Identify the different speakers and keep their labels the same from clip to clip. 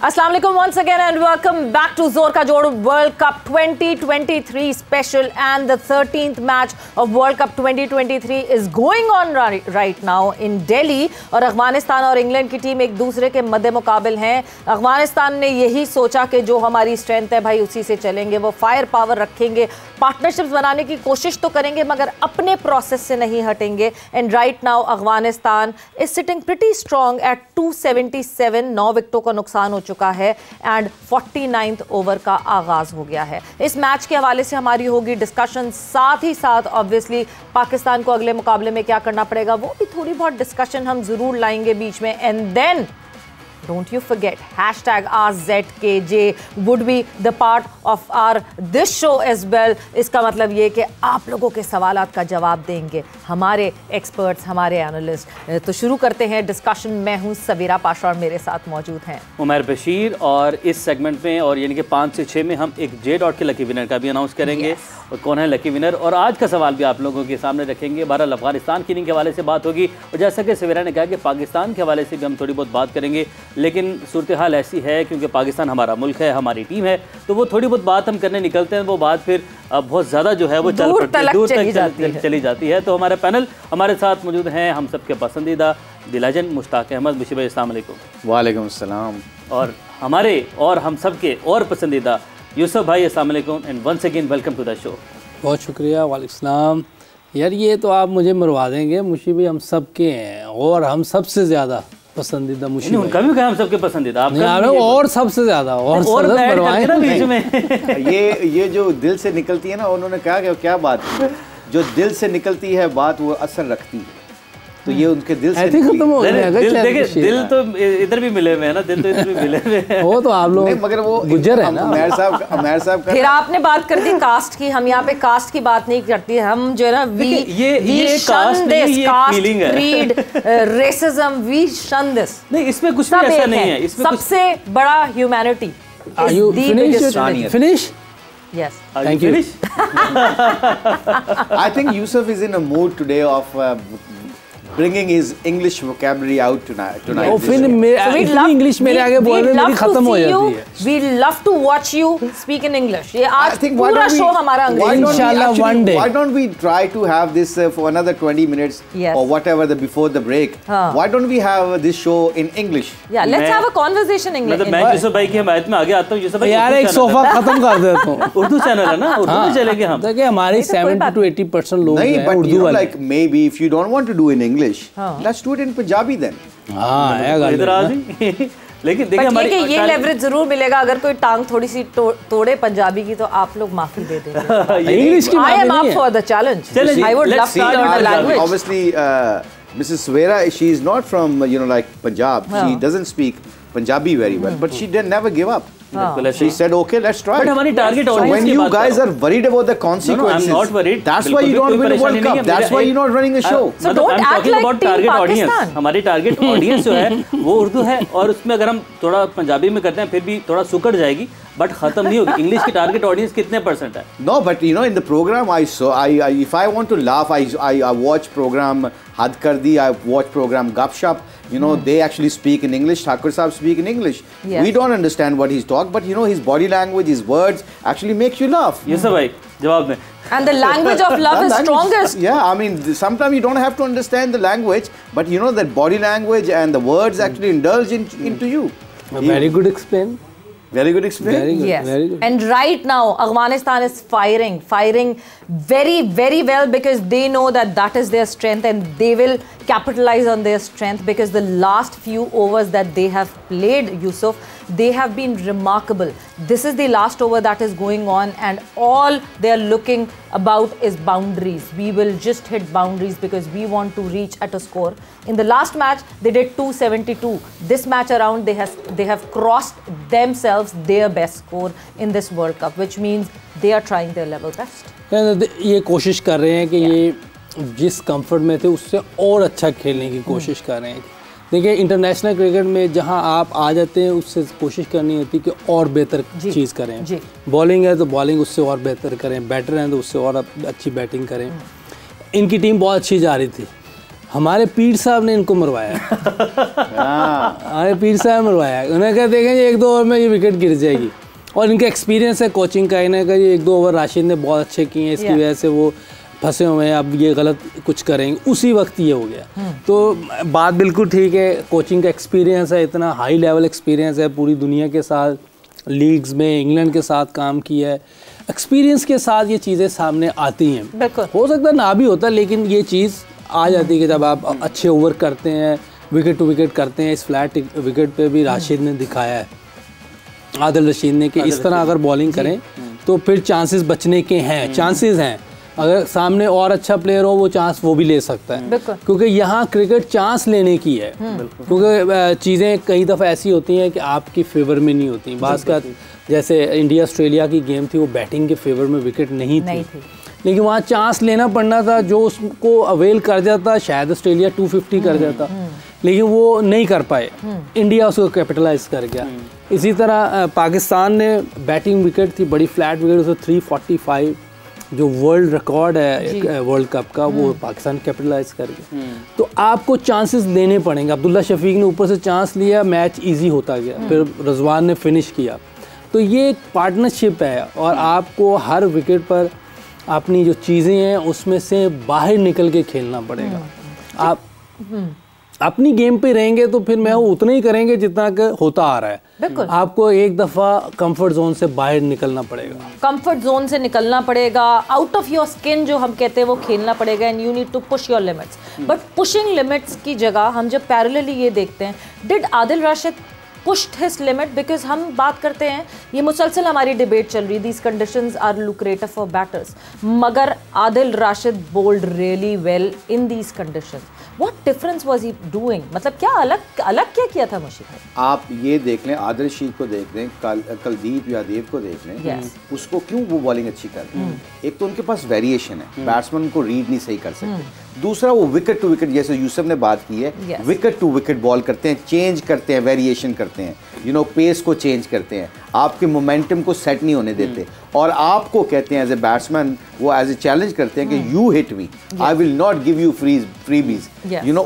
Speaker 1: अस्सलाम वालेकुम once again and welcome back to जोर का जोड़ World Cup 2023 special and the 13th match of World Cup 2023 is going on right now in Delhi और अफगानिस्तान और England की टीम एक दूसरे के मद्दे मुकाबिल हैं। अफगानिस्तान ने यही सोचा कि जो हमारी स्ट्रेंथ है भाई उसी से चलेंगे, वो फायर पावर रखेंगे, पार्टनरशिप्स बनाने की कोशिश तो करेंगे मगर अपने प्रोसेस से नहीं हटेंगे। And right now Afghanistan is sitting pretty strong at 277, 9 विकेटों का नुकसान हो चुका है एंड 49th ओवर का आगाज हो गया है। इस मैच के हवाले से हमारी होगी डिस्कशन, साथ ही साथ ऑब्वियसली पाकिस्तान को अगले मुकाबले में क्या करना पड़ेगा वो भी थोड़ी बहुत डिस्कशन हम जरूर लाएंगे बीच में। And then don't you forget #RZKJ would be the part of our this show as well। इसका मतलब ये कि आप लोगों के सवालात का जवाब देंगे हमारे एक्सपर्ट्स, हमारे एनालिस्ट। तो शुरू करते हैं डिस्कशन। मैं हूँ सवीरा पाशा और मेरे साथ मौजूद हैं
Speaker 2: उमर बशीर। और इस सेगमेंट में और यानी कि 5 से 6 में हम एक J.Dot के लकी विनर का भी अनाउंस करेंगे और कौन है लकी विनर, और आज का सवाल भी आप लोगों के सामने रखेंगे। बहरहाल अफगानिस्तान की इनिंग के हवाले से बात होगी और जैसा कि सवीरा ने कहा कि पाकिस्तान के हवाले से भी हम थोड़ी बहुत बात करेंगे, लेकिन सूरत हाल ऐसी है क्योंकि पाकिस्तान हमारा मुल्क है, हमारी टीम है, तो वो थोड़ी बहुत बात हम करने निकलते हैं, वो बात फिर बहुत ज़्यादा जो है वो दूर तक चली जाती है। तो हमारा पैनल हमारे साथ मौजूद हैं हम सबके पसंदीदा दिलाजन मुश्ताक अहमद। मुशी भाई अस्सलाम वालेकुम।
Speaker 3: वालेकुम अस्सलाम।
Speaker 2: और हमारे और हम सबके और पसंदीदा यूसुफ भाई अस्सलाम वालेकुम and once again welcome to the show.
Speaker 4: बहुत शुक्रिया। वालेकुम सलाम। यार ये तो आप मुझे मरवा देंगे, मुशी भाई हम सबके हैं और हम सबसे ज़्यादा पसंदीदा मुशी भाई।
Speaker 2: उनका भी कहा हम सबके पसंदीदा, आपका
Speaker 4: और सबसे ज़्यादा और
Speaker 2: ना बीच में
Speaker 3: ये जो दिल से निकलती है ना, उन्होंने कहा कि क्या बात है, जो दिल से निकलती है बात वो असर रखती है, तो ये उनके दिल से
Speaker 4: खत्म हो गया।
Speaker 2: दिल तो इधर भी मिले हुए हैं ना, दिल तो इधर भी मिले हुए हैं।
Speaker 4: वो तो आप लोग
Speaker 3: मगर वो
Speaker 4: गुजर है ना।
Speaker 3: उमर साहब
Speaker 1: फिर आपने बात कर दी कास्ट की, हम यहाँ पे कास्ट की बात नहीं करती, हम जो है ना
Speaker 2: ये कास्ट नहीं, ये फीलिंग है,
Speaker 1: क्रीड, रेसिज्म, वी शन दिस।
Speaker 2: नहीं, इसमें कुछ भी ऐसा नहीं है, इसमें
Speaker 1: सबसे बड़ा humanity.
Speaker 4: Are you finished?
Speaker 1: Yes.
Speaker 4: Thank you.
Speaker 3: I think Yusuf is in a mood today of bringing his English vocabulary out tonight.
Speaker 4: English मेरे आगे बोल रहे मेरी खत्म हो जाती है।
Speaker 1: We love to watch you speak in English. ये आज पूरा शो हमारा अंग्रेजी।
Speaker 4: Inshallah one day.
Speaker 3: Why don't we try to have this for another 20 minutes or whatever before the break? Why don't we have this show in English?
Speaker 1: Yeah, let's have a conversation in English.
Speaker 2: मैं यूसुफ भाई की हिमायत में आगे आता हूँ। यूसुफ भाई
Speaker 4: यार एक सोफा खत्म कर देता हूँ।
Speaker 2: उर्दू चैनल है ना, उर्दू में चलेंगे हम।
Speaker 4: देखिए हमारे 70 to 80% लोग
Speaker 3: नहीं,
Speaker 4: हैं
Speaker 3: but
Speaker 4: उर्दू
Speaker 3: you know,
Speaker 4: वाले।
Speaker 3: like maybe if you don't want to do in English, let's do it in Punjabi then.
Speaker 4: हाँ
Speaker 2: इधर आ जी। लेकिन देखिए हमारी
Speaker 1: ये लेवरेज जरूर मिलेगा अगर कोई टांग थोड़ी सी तोड़े पंजाबी की, तो आप लोग माफी दे देंगे।
Speaker 4: इंग्लिश की
Speaker 1: I am up for the challenge. I would love to learn the language.
Speaker 3: Obviously, Mrs. Suwaira, she is not from like Punjab. She doesn't speak Punjabi very well, but she did never give up. She said, "Okay, let's try."
Speaker 2: But हमारी target
Speaker 3: So
Speaker 2: audience
Speaker 3: when you guys are worried about the consequences,
Speaker 2: I'm not worried.
Speaker 3: That's why you don't win a World Cup. That's why you're not running a show.
Speaker 1: So don't act like Team Pakistan.
Speaker 2: हमारी target audience जो है वो उर्दू है, और उसमें अगर हम थोड़ा पंजाबी में करते हैं फिर भी थोड़ा सुकड़ जाएगी, बट खत्म नहीं होगी। इंग्लिश की टारगेट ऑडियंस कितने % है?
Speaker 3: No, but you know, in the program I saw, if I want to laugh, I watch program Had Kardi, I watch program Gupshup. You know, they actually speak in English. Thakur Sahab speak in English. Yes. We don't understand what he's talking, but you know, his body language, his words actually makes you laugh.
Speaker 2: Yusuf bhai, jawab mein.
Speaker 1: And the language of love is strongest.
Speaker 3: Yeah, I mean, sometimes you don't have to understand the language, but you know that body language and the words actually indulge into you.
Speaker 4: Very good explain.
Speaker 3: Very good explain.
Speaker 4: Very good.
Speaker 1: Yes.
Speaker 4: Very good.
Speaker 1: And right now, Afghanistan is firing very, very well because they know that is their strength and they will capitalize on their strength because the last few overs that they have played, Yusuf, they have been remarkable. This is the last over that is going on and all they are looking about is boundaries. We will just hit boundaries because we want to reach at a score. In the last match, they did 272. This match around, they have crossed themselves their best score in this World Cup, which means they are trying their level best.
Speaker 4: ये कोशिश कर रहे हैं कि ये जिस comfort में थे उससे और अच्छा खेलने की कोशिश कर रहे हैं। देखिए इंटरनेशनल क्रिकेट में जहां आप आ जाते हैं उससे कोशिश करनी होती कि और बेहतर चीज़ करें। बॉलिंग है तो बॉलिंग उससे और बेहतर करें, बैटर हैं तो उससे और अच्छी बैटिंग करें। इनकी टीम बहुत अच्छी जा रही थी, हमारे पीर साहब ने इनको मरवाया। हमारे पीर साहब मरवाया, उन्होंने कहा देखेंगे 1-2 ओवर में ये विकेट गिर जाएगी। और इनका एक्सपीरियंस है कोचिंग का, इन्होंने कहा ये 1-2 ओवर राशिद ने बहुत अच्छे किए हैं, इसकी वजह से वो फंसे हुए हैं, अब ये गलत कुछ करेंगे, उसी वक्त ये हो गया। तो बात बिल्कुल ठीक है, कोचिंग का एक्सपीरियंस है, इतना हाई लेवल एक्सपीरियंस है, पूरी दुनिया के साथ लीग्स में इंग्लैंड के साथ काम किया है, एक्सपीरियंस के साथ ये चीज़ें सामने आती हैं। हो सकता है ना भी होता, लेकिन ये चीज़ आ जाती है कि जब आप अच्छे ओवर करते हैं, विकेट टू विकेट करते हैं। इस फ्लैट विकेट पे भी राशिद ने दिखाया है, आदिल रशीद ने, कि इस तरह अगर बॉलिंग करें तो फिर चांसेस बचने के हैं, चांसेस हैं। अगर सामने और अच्छा प्लेयर हो वो चांस वो भी ले सकता है, क्योंकि यहाँ क्रिकेट चांस लेने की है। क्योंकि चीज़ें कई दफ़ा ऐसी होती हैं कि आपकी फेवर में नहीं होती। बास का जैसे इंडिया ऑस्ट्रेलिया की गेम थी, वो बैटिंग के फेवर में विकेट नहीं थी, लेकिन वहाँ चांस लेना पड़ना था, जो उसको अवेल कर जाता शायद ऑस्ट्रेलिया 250 कर जाता, लेकिन वो नहीं कर पाए, इंडिया उसको कैपिटलाइज कर गया। इसी तरह पाकिस्तान ने बैटिंग विकेट थी, बड़ी फ्लैट विकेट, उसको 345 जो वर्ल्ड रिकॉर्ड है वर्ल्ड कप का, वो पाकिस्तान कैपिटलाइज कर गया। तो आपको चांसेस लेने पड़ेंगे। अब्दुल्ला शफीक ने ऊपर से चांस लिया, मैच इजी होता गया, फिर रजवान ने फिनिश किया। तो ये एक पार्टनरशिप है, और आपको हर विकेट पर अपनी जो चीज़ें हैं उसमें से बाहर निकल के खेलना पड़ेगा। आप अपनी गेम पे रहेंगे तो फिर मैं उतना ही करेंगे जितना कि होता आ रहा है।
Speaker 1: बिल्कुल,
Speaker 4: आपको एक दफ़ा कंफर्ट जोन से बाहर निकलना पड़ेगा,
Speaker 1: कंफर्ट जोन से निकलना पड़ेगा, आउट ऑफ योर स्किन जो हम कहते हैं वो खेलना पड़ेगा, and you need to push your limits. But pushing limits की जगह हम जब पैरेलली ये देखते हैं, did Adil Rashid pushed his limit? because हम बात करते हैं, ये मुसलसल हमारी डिबेट चल रही, these conditions are lucrative for batters, मगर Adil Rashid bowled really well in these conditions. What difference was he doing? मतलब क्या अलग क्या किया था मुशीद भाई?
Speaker 3: आप ये देख लें, आदिल रशीद को देख लें, कुलदीप यादव को देख लें, उसको क्यों वो बॉलिंग अच्छी कर रहे हैं? एक तो उनके पास वेरिएशन है, बैट्समैन को रीड नहीं सही कर सकते। दूसरा, वो विकेट टू विकेट, जैसे यूसुफ ने बात की है, विकेट टू विकेट बॉल करते हैं, चेंज करते हैं, वेरिएशन करते हैं, पेस को चेंज करते हैं, आपके मोमेंटम को सेट नहीं होने देते, और आपको कहते हैं एज ए बैट्समैन, वो एज ए चैलेंज करते हैं कि you hit me, I will not give you freebies.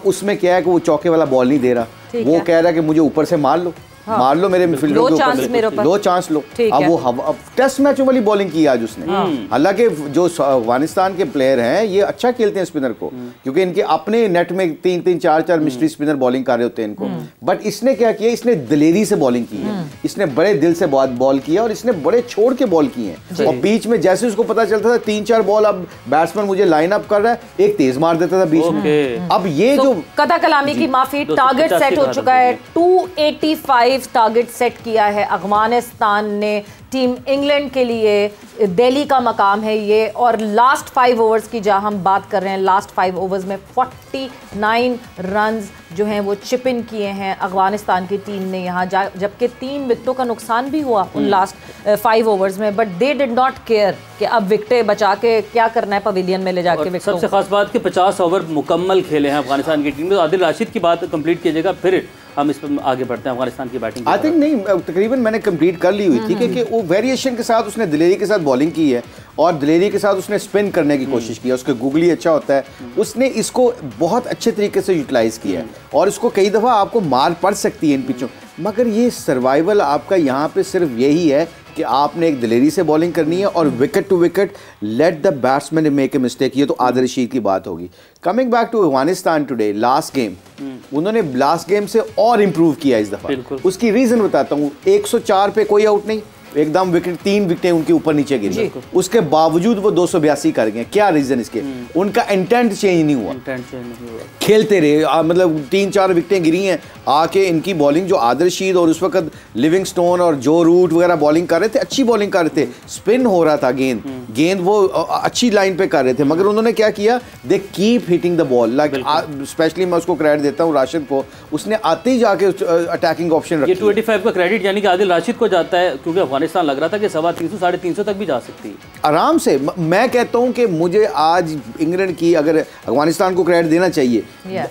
Speaker 3: उसमें क्या है कि वो चौके वाला बॉल नहीं दे रहा, वो कह रहा है कि मुझे ऊपर से मार लो, मार लो मेरे फील्डर के ऊपर, लो चांस लो। अब वो टेस्ट मैचों वाली बॉलिंग की आज उसने। हालांकि जो अफगानिस्तान के प्लेयर हैं ये अच्छा खेलते हैं स्पिनर को, क्योंकि इनके अपने नेट में 3-3, 4-4 मिस्ट्री स्पिनर बॉलिंग कर रहे होते हैं इनको। बट इसने क्या किया, इसने दिलेरी से बॉलिंग की है, इसने बड़े दिल से बॉल किया, और इसने बड़े छोड़ के बॉल किए हैं। और बीच में जैसे उसको पता चलता था 3-4 बॉल अब बैट्समैन मुझे लाइन अप कर रहा है, एक तेज मार देता था बीच में। अब ये जो
Speaker 1: कदा कलामी की माफी, टारगेट सेट हो चुका है, 285 टारगेट सेट किया है अफगानिस्तान ने टीम इंग्लैंड के लिए। दिल्ली का मकाम है ये, और लास्ट 5 ओवर्स की जहां हम बात कर रहे हैं, लास्ट 5 ओवर्स में 49 रन्स जो हैं वो चिप इन किए हैं अफगानिस्तान की टीम ने यहाँ, जबकि 3 विकेटों का नुकसान भी हुआ उन लास्ट 5 ओवर्स में। But they did not care कि अब विकेटें बचा के क्या करना है, पवेलियन में ले जाके विकेटों।
Speaker 2: सबसे खास बात कि 50 ओवर मुकम्मल खेले हैं अफगानिस्तान की टीम ने। आदिल राशिद की बात कंप्लीट कीजिएगा, फिर हम इस पर आगे बढ़ते हैं अफगानिस्तान की बैटिंग।
Speaker 3: आई थिंक नहीं, तकरीबन मैंने कंप्लीट कर ली हुई थी, क्योंकि वो वेरिएशन के साथ उसने दिलेरी के साथ बॉलिंग की है, और दिलेरी के साथ उसने स्पिन करने की कोशिश की है, उसका गूगली अच्छा होता है, उसने इसको बहुत अच्छे तरीके से यूटिलाइज किया है, और इसको कई दफ़ा आपको मार पड़ सकती है इन पिचों। मगर ये सर्वाइवल आपका यहाँ पे सिर्फ यही है कि आपने एक दिलेरी से बॉलिंग करनी है, और wicket to wicket let the batsman make a mistake. ये तो आदिल रशीद की बात होगी। Coming back to Afghanistan today, last game उन्होंने लास्ट गेम से और इम्प्रूव किया इस दफ़ा। उसकी रीज़न बताता हूँ, 104 पे कोई आउट नहीं, एकदम विकेट 3 विकेटें उनके ऊपर नीचे गिरी, उसके बावजूद वो 282 कर गए। क्या रीजन इसके? उनका इंटेंट चेंज नहीं हुआ, खेलते रहे। मतलब 3-4 विकेटें गिरी हैं, आके इनकी बॉलिंग जो आदिल रशीद और उस वक्त लिविंगस्टोन और जो रूट वगैरह बॉलिंग कर रहे थे, अच्छी बॉलिंग कर रहे थे, स्पिन हो रहा था, गेंद वो अच्छी लाइन पे कर रहे थे, मगर उन्होंने क्या किया, they keep hitting the ball. Like specially मैं उसको क्रेडिट देता हूँ राशिद को, उसने आते ही जाके अटैकिंग ऑप्शन रखा।
Speaker 2: 285 का क्रेडिट यानी कि आदिल राशिद को जाता है, क्योंकि अफगानिस्तान लग रहा था कि 350 350 तक भी जा सकती है
Speaker 3: आराम से। मैं कहता हूं कि मुझे आज इंग्लैंड की, अगर अफगानिस्तान को क्रेडिट देना चाहिए,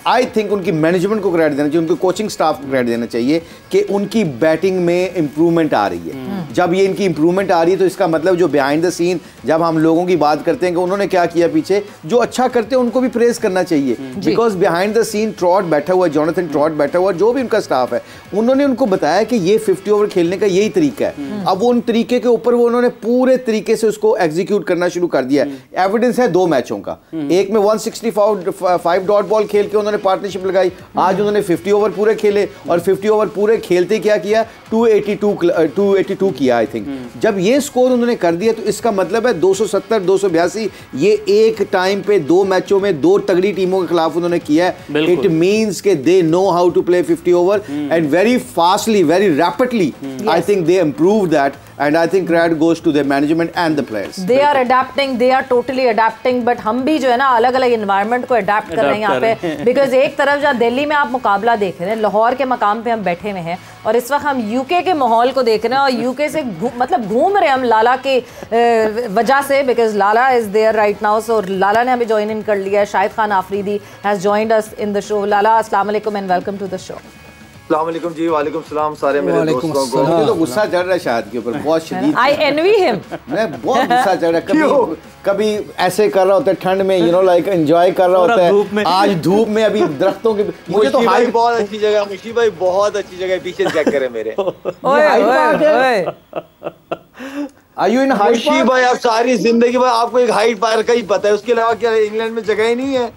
Speaker 3: आई थिंक उनकी मैनेजमेंट को क्रेडिट देना चाहिए, उनके कोचिंग स्टाफ को क्रेडिट देना चाहिए कि उनकी बैटिंग में इंप्रूवमेंट आ रही है। जब ये इनकी इंप्रूवमेंट आ रही है तो इसका मतलब जो बिहाइंड द सीन जब हम लोगों की बात करते हैं कि उन्होंने क्या किया पीछे, जो अच्छा करते हैं उनको भी प्रेज करना चाहिए, because behind the scene Trott बैठा हुआ है, जोनाथन ट्रॉट बैठा हुआ है, जो भी उनका स्टाफ है, उन्होंने उनको बताया कि ये 50 ओवर खेलने का यही तरीका है। अब उन तरीके के ऊपर वो उन्होंने पूरे तरीके से उसको एग्जीक्यूट करना शुरू कर दिया है। एविडेंस है 2 मैचों का, एक में 165 डॉट बॉल खेल के उन्होंने पार्टनरशिप लगाई, आज उन्होंने 50 ओवर पूरे खेले और 50 ओवर पूरे खेलते क्या किया, 282 किया आई थिंक। जब ये स्कोर उन्होंने कर दिया तो इसका मतलब है 270 282 ये एक टाइम पे 2 मैचों में 2 तगड़ी टीमों के खिलाफ उन्होंने किया है। इट मींस के they know how to play 50 over and very fastly, very rapidly. I think they improve that and I think credit goes to the management and the players.
Speaker 1: They are adapting, they are totally adapting, but हम भी जो है ना अलग अलग environment को adapt कर रहे हैं यहाँ पे, because एक तरफ जहाँ दिल्ली में आप मुकाबला देख रहे हैं, लाहौर के मकाम पे हम बैठे हुए हैं और इस वक्त हम यूके के माहौल को देख रहे हैं और यूके से मतलब घूम रहे हैं हम लाला के वजह से, because Lala is there right now, so लाला ने हमें join in कर लिया है। Shahid Khan Afridi has joined us in the show. लाला, अस्सलाम वालेकुम and welcome to the show.
Speaker 5: अस्सलामुअलैकुम जी, वालेकुम सलाम सारे मेरे दोस्तों को।
Speaker 3: मुझे तो गुस्सा चढ़ रहा है शाहिद के ऊपर बहुत शदीद।
Speaker 1: I envy him.
Speaker 3: मैं बहुत गुस्सा चढ़ रहा है, कभी ऐसे कर रहा होता है ठंड में, यू नो लाइक एंजॉय कर रहा होता है, आज धूप में अभी दरख्तों के। मुझे तो हाई
Speaker 5: बहुत अच्छी जगह, मुशी भाई बहुत अच्छी जगह, पीछे चेक करें मेरे।
Speaker 3: Are you in Hyde Park?
Speaker 5: मुशी भाई आप सारी जिंदगी भाई आपको एक हाइड पार्क का ही पता है, उसके अलावा क्या इंग्लैंड में जगह ही नहीं है।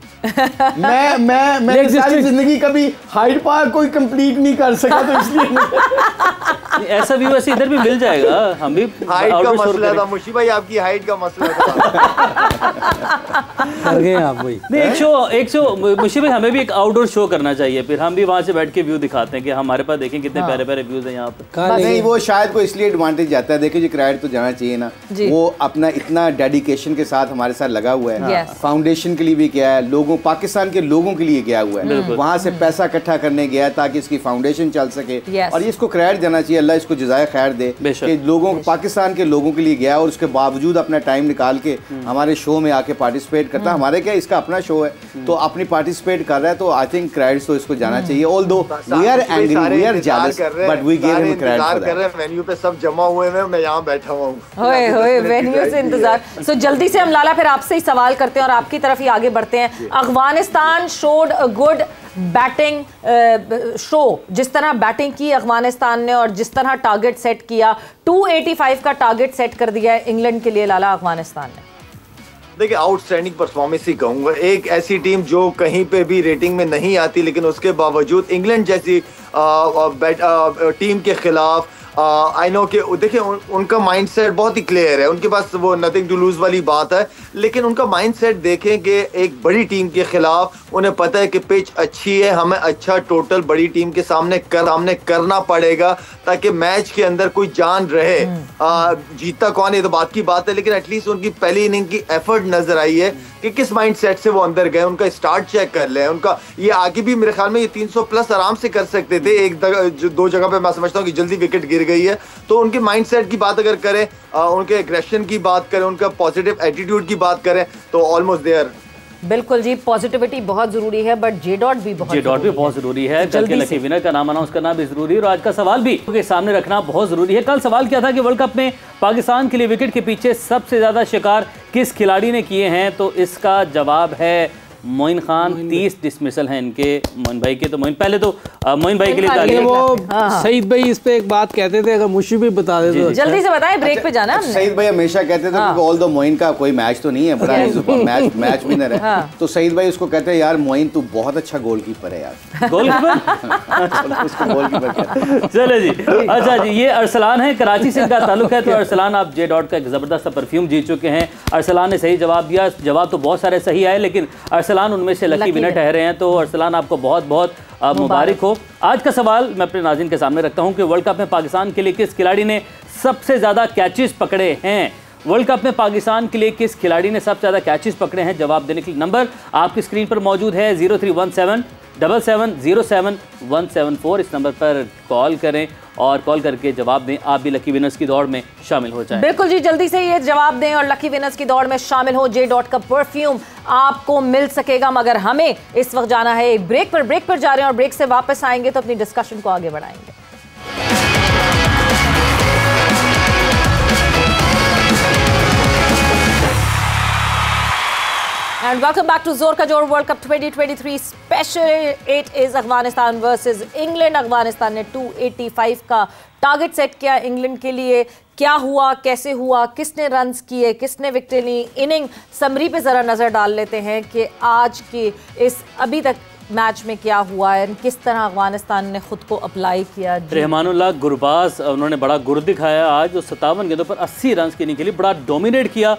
Speaker 3: मैं सारी जिंदगी कभी हाइड पार्क कोई कंप्लीट नहीं कर सका, तो इसलिए
Speaker 2: ऐसा व्यू ऐसे इधर भी मिल जाएगा। हम भी
Speaker 5: हाइट का मसला था मुशी भाई, आपकी हाइट का मसला था।
Speaker 4: कर गए आप वही।
Speaker 2: नहीं, एक शो मुशी भाई हमें भी एक आउटडोर शो करना चाहिए, फिर हम भी वहाँ से बैठ के व्यू दिखाते हैं कि हमारे पास देखें कितने प्यारे प्यारे व्यूज हैं यहाँ पे।
Speaker 3: नहीं, वो शायद को इसलिए एडवांटेज जाता है, देखिए जी क्रेडिट तो जाना चाहिए ना, वो अपना इतना डेडिकेशन के साथ हमारे साथ लगा हुआ है, फाउंडेशन के लिए भी गया है, लोगों पाकिस्तान के लोगों के लिए गया हुआ है, वहाँ से पैसा इकट्ठा करने गया ताकि इसकी फाउंडेशन चल सके, और ये इसको क्रेडिट देना चाहिए। अल्लाह इसको जज़ाए खैर दे कि लोगों पाकिस्तान के लोगों के लिए गया और उसके बावजूद अपना टाइम निकाल के हमारे शो में आके पार्टिसिपेट करता है। हमारे क्या इसका अपना शो है तो अपनी पार्टिसिपेट कर रहा है, तो आई थिंक क्रेडिट तो इसको जाना चाहिए। Although we are angry, we are jealous, but we give him credit for that.
Speaker 5: Venue पे सब जमा हुए हैं, मैं यहाँ बैठा हुआ हूँ।
Speaker 1: होए वेन्यू से इंतजार। सो जल्दी से हम लाला फिर आपसे ही सवाल करते हैं और आपकी तरफ ही आगे बढ़ते हैं। Afghanistan showed a good batting show, जिस तरह बैटिंग की अफगानिस्तान ने और जिस तरह टारगेट सेट किया, 285 का टारगेट सेट कर दिया है इंग्लैंड के लिए लाला अफगानिस्तान ने।
Speaker 5: देखिए आउटस्टैंडिंग परफॉर्मेंस ही कहूँगा, एक ऐसी टीम जो कहीं पे भी रेटिंग में नहीं आती लेकिन उसके बावजूद इंग्लैंड जैसी टीम के खिलाफ आई नो कि देखिए उनका माइंडसेट बहुत ही क्लियर है, उनके पास वो नथिंग टू लूज वाली बात है, लेकिन उनका माइंडसेट देखें कि एक बड़ी टीम के खिलाफ उन्हें पता है कि पिच अच्छी है, हमें अच्छा टोटल बड़ी टीम के सामने करना पड़ेगा ताकि मैच के अंदर कोई जान रहे। जीतता कौन है तो बात की बात है, लेकिन एटलीस्ट उनकी पहली इनिंग की एफर्ट नजर आई है कि किस माइंडसेट से वो अंदर गए। उनका स्टार्ट चेक कर ले, उनका ये आगे भी मेरे ख्याल में ये 300 प्लस आराम से कर सकते थे, एक दो जगह पे मैं समझता हूँ कि जल्दी विकेट गिर गई है। तो उनके माइंडसेट की बात अगर करें, उनके एग्रेशन की बात करें, उनका पॉजिटिव एटीट्यूड की बात करें तो ऑलमोस्ट देयर।
Speaker 1: बिल्कुल जी, पॉजिटिविटी बहुत जरूरी है, बट जे डॉट भी बहुत
Speaker 2: जरूरी है। कल के लकी विनर का नाम अनाउंस करना भी जरूरी है और आज का सवाल भी के सामने रखना बहुत जरूरी है। कल सवाल क्या था कि वर्ल्ड कप में पाकिस्तान के लिए विकेट के पीछे सबसे ज्यादा शिकार किस खिलाड़ी ने किए हैं, तो इसका जवाब है मोइन खान। 30 डिसमिसल हैं इनके, मोइन भाई के। तो मोइन पहले तो मोइन भाई के लिए तालियां।
Speaker 4: वो सईद भाई इस पे एक बात कहते थे, अगर मुशी भी बता दे तो
Speaker 1: जल्दी से बताएं, ब्रेक पे जाना है।
Speaker 3: सईद भाई हमेशा कहते थे कि ऑल दो मोइन का कोई मैच तो नहीं है, बड़ा मैच विनर है, तो सईद भाई उसको कहते हैं यार मोइन तू बहुत अच्छा गोलकीपर है यार।
Speaker 2: गोलकीपर
Speaker 3: उसको गोलकीपर।
Speaker 2: चलो जी, अच्छा जी, ये अरसलान है, कराची से इनका ताल्लुक है। तो अरसलान आप जे डॉट का एक जबरदस्त परफ्यूम जीत चुके हैं। अरसलान ने सही जवाब दिया, जवाब तो बहुत सारे सही आए लेकिन अरसलान उनमें से लकी विनर ठहरे हैं। तो अरसलान आपको बहुत बहुत मुबारक हो। आज का सवाल मैं अपने नाज़रीन के सामने रखता हूं कि वर्ल्ड कप में पाकिस्तान के लिए किस खिलाड़ी ने सबसे ज़्यादा कैचेस पकड़े हैं। वर्ल्ड कप में पाकिस्तान के लिए किस खिलाड़ी ने सबसे ज़्यादा कैचेस पकड़े हैं? जवाब देने के लिए नंबर आपकी स्क्रीन पर मौजूद है 031777077174। इस नंबर पर कॉल करें और कॉल करके जवाब दें। आप भी लकी विनर्स की दौड़ में शामिल हो जाएं।
Speaker 1: बिल्कुल जी, जल्दी से ये जवाब दें और लकी विनर्स की दौड़ में शामिल हो। J.Dot का परफ्यूम आपको मिल सकेगा, मगर हमें इस वक्त जाना है एक ब्रेक पर जा रहे हैं और ब्रेक से वापस आएंगे तो अपनी डिस्कशन को आगे बढ़ाएंगे। And welcome back to Zor Ka Jod World Cup 2023 special. It is Afghanistan versus England. Afghanistan ने 285 का टारगेट सेट किया इंग्लैंड के लिए। क्या हुआ, कैसे हुआ, किसने रन्स किए, किसने विकेटें ली, इनिंग समरी पे ज़रा नज़र डाल लेते हैं कि आज के इस अभी तक मैच में क्या हुआ है, किस तरह अफगानिस्तान ने खुद को अप्लाई किया।
Speaker 2: रहमानुल्लाह गुरबाज उन्होंने बड़ा गुर दिखाया आज, और 57 गेंदों पर 80 रन के लिए बड़ा डोमिनेट किया।